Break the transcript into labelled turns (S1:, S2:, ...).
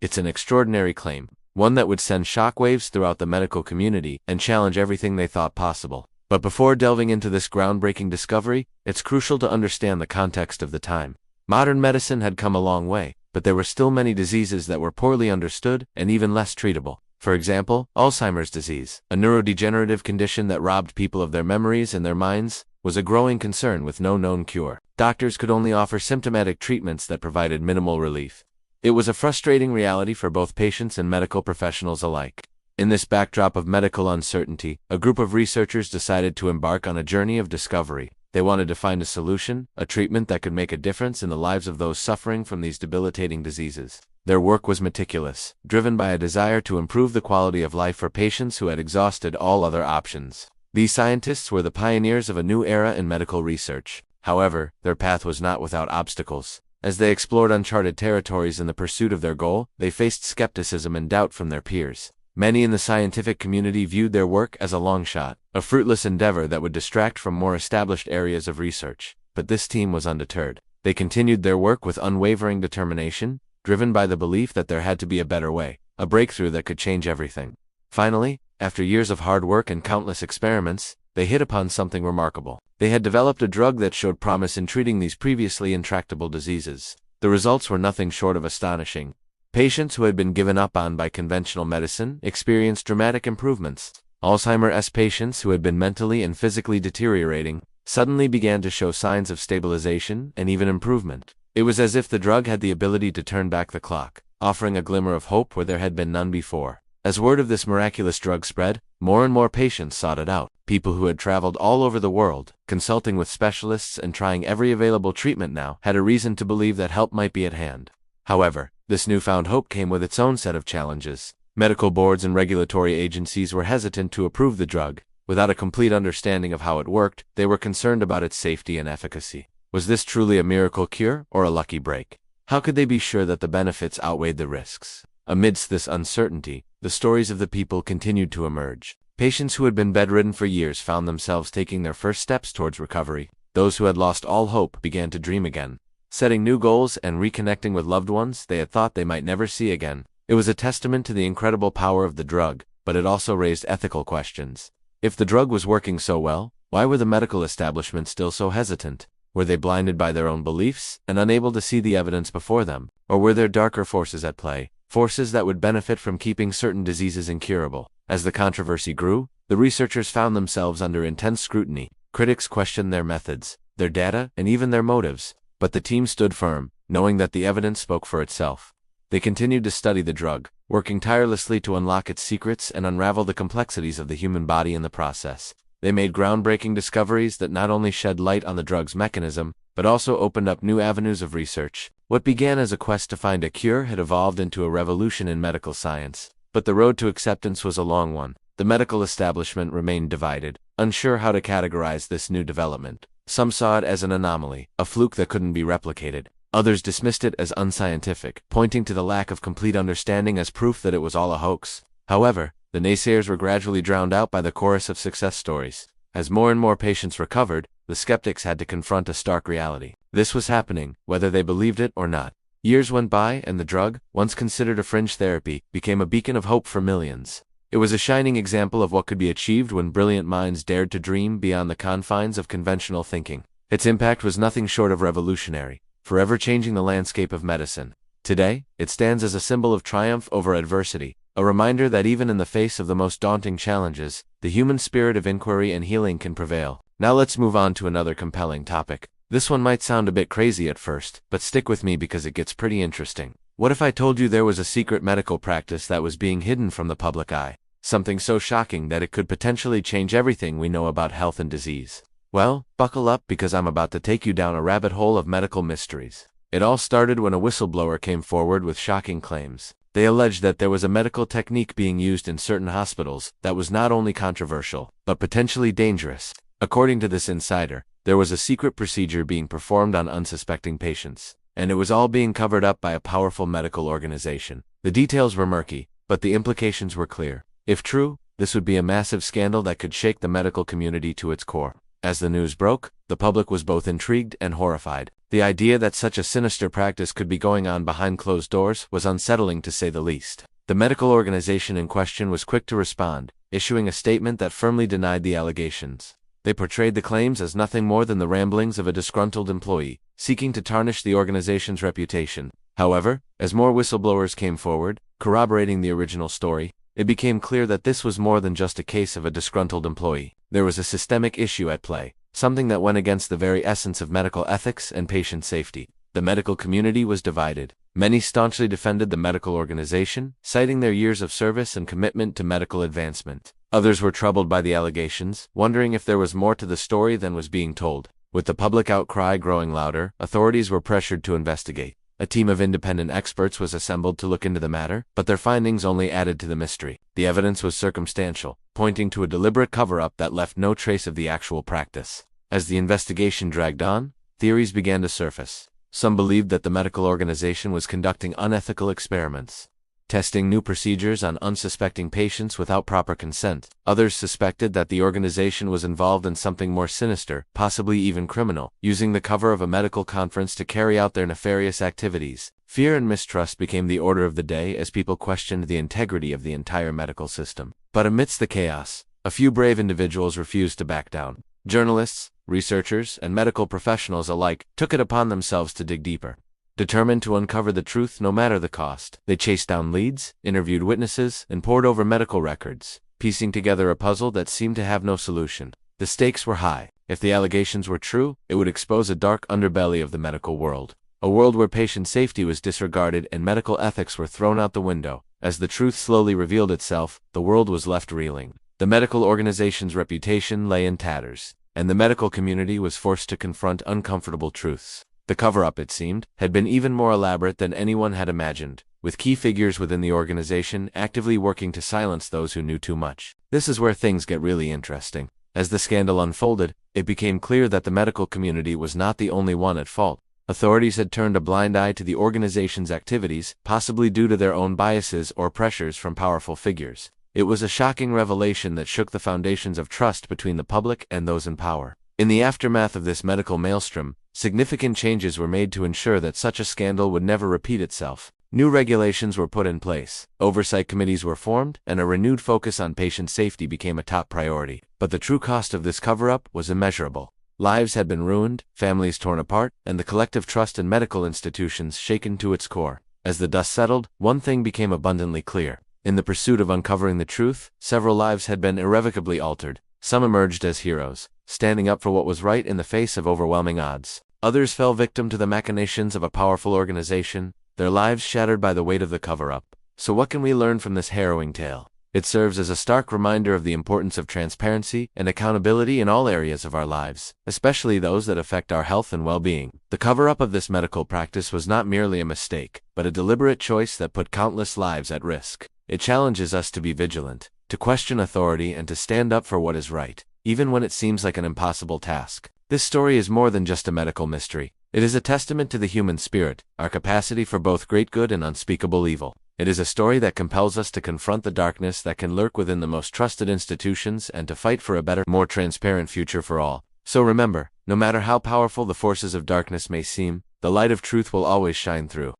S1: It's an extraordinary claim, one that would send shockwaves throughout the medical community and challenge everything they thought possible. But before delving into this groundbreaking discovery, it's crucial to understand the context of the time. Modern medicine had come a long way, but there were still many diseases that were poorly understood and even less treatable. For example, Alzheimer's disease, a neurodegenerative condition that robbed people of their memories and their minds, was a growing concern with no known cure. Doctors could only offer symptomatic treatments that provided minimal relief. It was a frustrating reality for both patients and medical professionals alike. In this backdrop of medical uncertainty, a group of researchers decided to embark on a journey of discovery. They wanted to find a solution, a treatment that could make a difference in the lives of those suffering from these debilitating diseases. Their work was meticulous, driven by a desire to improve the quality of life for patients who had exhausted all other options. These scientists were the pioneers of a new era in medical research. However, their path was not without obstacles. As they explored uncharted territories in the pursuit of their goal, they faced skepticism and doubt from their peers. Many in the scientific community viewed their work as a long shot, a fruitless endeavor that would distract from more established areas of research. But this team was undeterred. They continued their work with unwavering determination, driven by the belief that there had to be a better way, a breakthrough that could change everything. Finally, after years of hard work and countless experiments, they hit upon something remarkable. They had developed a drug that showed promise in treating these previously intractable diseases. The results were nothing short of astonishing. Patients who had been given up on by conventional medicine experienced dramatic improvements. Alzheimer's patients who had been mentally and physically deteriorating suddenly began to show signs of stabilization and even improvement. It was as if the drug had the ability to turn back the clock, offering a glimmer of hope where there had been none before. As word of this miraculous drug spread, more and more patients sought it out. People who had traveled all over the world, consulting with specialists and trying every available treatment now, had a reason to believe that help might be at hand. However, this newfound hope came with its own set of challenges. Medical boards and regulatory agencies were hesitant to approve the drug. Without a complete understanding of how it worked, they were concerned about its safety and efficacy. Was this truly a miracle cure or a lucky break? How could they be sure that the benefits outweighed the risks? Amidst this uncertainty, the stories of the people continued to emerge. Patients who had been bedridden for years found themselves taking their first steps towards recovery. Those who had lost all hope began to dream again, setting new goals and reconnecting with loved ones they had thought they might never see again. It was a testament to the incredible power of the drug, but it also raised ethical questions. If the drug was working so well, why were the medical establishment still so hesitant? Were they blinded by their own beliefs and unable to see the evidence before them? Or were there darker forces at play, forces that would benefit from keeping certain diseases incurable? As the controversy grew, the researchers found themselves under intense scrutiny. Critics questioned their methods, their data, and even their motives. But the team stood firm, knowing that the evidence spoke for itself. They continued to study the drug, working tirelessly to unlock its secrets and unravel the complexities of the human body in the process. They made groundbreaking discoveries that not only shed light on the drug's mechanism, but also opened up new avenues of research. What began as a quest to find a cure had evolved into a revolution in medical science. But the road to acceptance was a long one. The medical establishment remained divided, unsure how to categorize this new development. Some saw it as an anomaly, a fluke that couldn't be replicated. Others dismissed it as unscientific, pointing to the lack of complete understanding as proof that it was all a hoax. However, the naysayers were gradually drowned out by the chorus of success stories. As more and more patients recovered, the skeptics had to confront a stark reality. This was happening, whether they believed it or not. Years went by and the drug, once considered a fringe therapy, became a beacon of hope for millions. It was a shining example of what could be achieved when brilliant minds dared to dream beyond the confines of conventional thinking. Its impact was nothing short of revolutionary, forever changing the landscape of medicine. Today, it stands as a symbol of triumph over adversity, a reminder that even in the face of the most daunting challenges, the human spirit of inquiry and healing can prevail. Now let's move on to another compelling topic. This one might sound a bit crazy at first, but stick with me because it gets pretty interesting. What if I told you there was a secret medical practice that was being hidden from the public eye? Something so shocking that it could potentially change everything we know about health and disease. Well, buckle up because I'm about to take you down a rabbit hole of medical mysteries. It all started when a whistleblower came forward with shocking claims. They alleged that there was a medical technique being used in certain hospitals that was not only controversial, but potentially dangerous. According to this insider, there was a secret procedure being performed on unsuspecting patients, and it was all being covered up by a powerful medical organization. The details were murky, but the implications were clear. If true, this would be a massive scandal that could shake the medical community to its core. As the news broke, the public was both intrigued and horrified. The idea that such a sinister practice could be going on behind closed doors was unsettling to say the least. The medical organization in question was quick to respond, issuing a statement that firmly denied the allegations. They portrayed the claims as nothing more than the ramblings of a disgruntled employee, seeking to tarnish the organization's reputation. However, as more whistleblowers came forward, corroborating the original story, it became clear that this was more than just a case of a disgruntled employee. There was a systemic issue at play, something that went against the very essence of medical ethics and patient safety. The medical community was divided. Many staunchly defended the medical organization, citing their years of service and commitment to medical advancement. Others were troubled by the allegations, wondering if there was more to the story than was being told. With the public outcry growing louder, authorities were pressured to investigate. A team of independent experts was assembled to look into the matter, but their findings only added to the mystery. The evidence was circumstantial, pointing to a deliberate cover-up that left no trace of the actual practice. As the investigation dragged on, theories began to surface. Some believed that the medical organization was conducting unethical experiments, testing new procedures on unsuspecting patients without proper consent. Others suspected that the organization was involved in something more sinister, possibly even criminal, using the cover of a medical conference to carry out their nefarious activities. Fear and mistrust became the order of the day as people questioned the integrity of the entire medical system. But amidst the chaos, a few brave individuals refused to back down. Journalists, researchers, and medical professionals alike took it upon themselves to dig deeper. Determined to uncover the truth no matter the cost, they chased down leads, interviewed witnesses, and pored over medical records, piecing together a puzzle that seemed to have no solution. The stakes were high. If the allegations were true, it would expose a dark underbelly of the medical world. A world where patient safety was disregarded and medical ethics were thrown out the window. As the truth slowly revealed itself, the world was left reeling. The medical organization's reputation lay in tatters, and the medical community was forced to confront uncomfortable truths. The cover-up, it seemed, had been even more elaborate than anyone had imagined, with key figures within the organization actively working to silence those who knew too much. This is where things get really interesting. As the scandal unfolded, it became clear that the medical community was not the only one at fault. Authorities had turned a blind eye to the organization's activities, possibly due to their own biases or pressures from powerful figures. It was a shocking revelation that shook the foundations of trust between the public and those in power. In the aftermath of this medical maelstrom, significant changes were made to ensure that such a scandal would never repeat itself. New regulations were put in place, oversight committees were formed, and a renewed focus on patient safety became a top priority. But the true cost of this cover-up was immeasurable. Lives had been ruined, families torn apart, and the collective trust in medical institutions shaken to its core. As the dust settled, one thing became abundantly clear. In the pursuit of uncovering the truth, several lives had been irrevocably altered. Some emerged as heroes, standing up for what was right in the face of overwhelming odds. Others fell victim to the machinations of a powerful organization, their lives shattered by the weight of the cover-up. So what can we learn from this harrowing tale? It serves as a stark reminder of the importance of transparency and accountability in all areas of our lives, especially those that affect our health and well-being. The cover-up of this medical practice was not merely a mistake, but a deliberate choice that put countless lives at risk. It challenges us to be vigilant, to question authority, and to stand up for what is right, even when it seems like an impossible task. This story is more than just a medical mystery. It is a testament to the human spirit, our capacity for both great good and unspeakable evil. It is a story that compels us to confront the darkness that can lurk within the most trusted institutions and to fight for a better, more transparent future for all. So remember, no matter how powerful the forces of darkness may seem, the light of truth will always shine through.